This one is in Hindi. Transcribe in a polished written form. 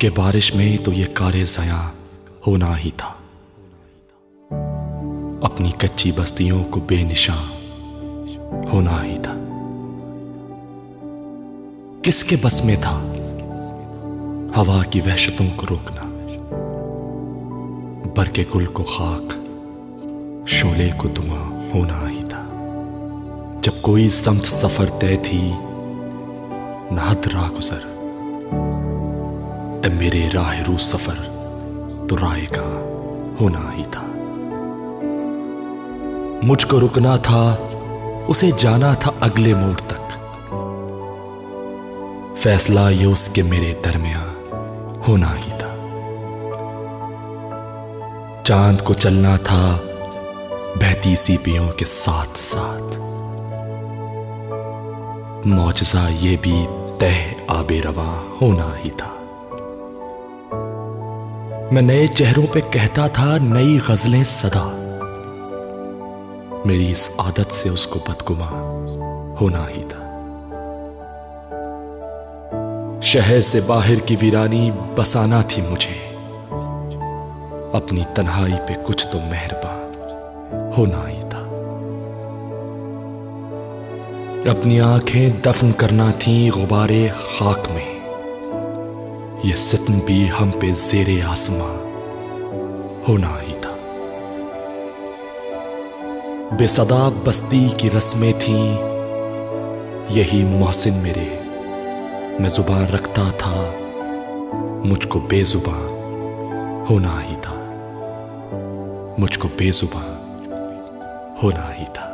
आपके बारिश में तो ये कारे ज़या होना ही था। अपनी कच्ची बस्तियों को बेनिशान होना ही था। किसके बस में था हवा की वहशतों को रोकना, बरके गुल को खाक, शोले को धुआं होना ही था। जब कोई समत सफर तय थी नाहद राह गुजर, ए मेरे राह रू सफर तो राह कहां होना ही था। मुझको रुकना था, उसे जाना था अगले मोड़ तक, फैसला ये उसके मेरे दरमियां होना ही था। चांद को चलना था बहती सीपियों के साथ साथ, मौजज़ा ये भी तह आबे रवा होना ही था। मैं नए चेहरों पे कहता था नई गजलें सदा, मेरी इस आदत से उसको बदगुमा होना ही था। शहर से बाहर की वीरानी बसाना थी मुझे, अपनी तन्हाई पे कुछ तो मेहरबान होना ही था। अपनी आंखें दफन करना थी गुबारे खाक में, यह सितम भी हम पे ज़ेरे आसमां होना ही था। बेसदा बस्ती की रस्में थीं यही मोहसिन मेरे, मैं जुबान रखता था मुझको बेजुबान होना ही था, मुझको बेजुबान होना ही था।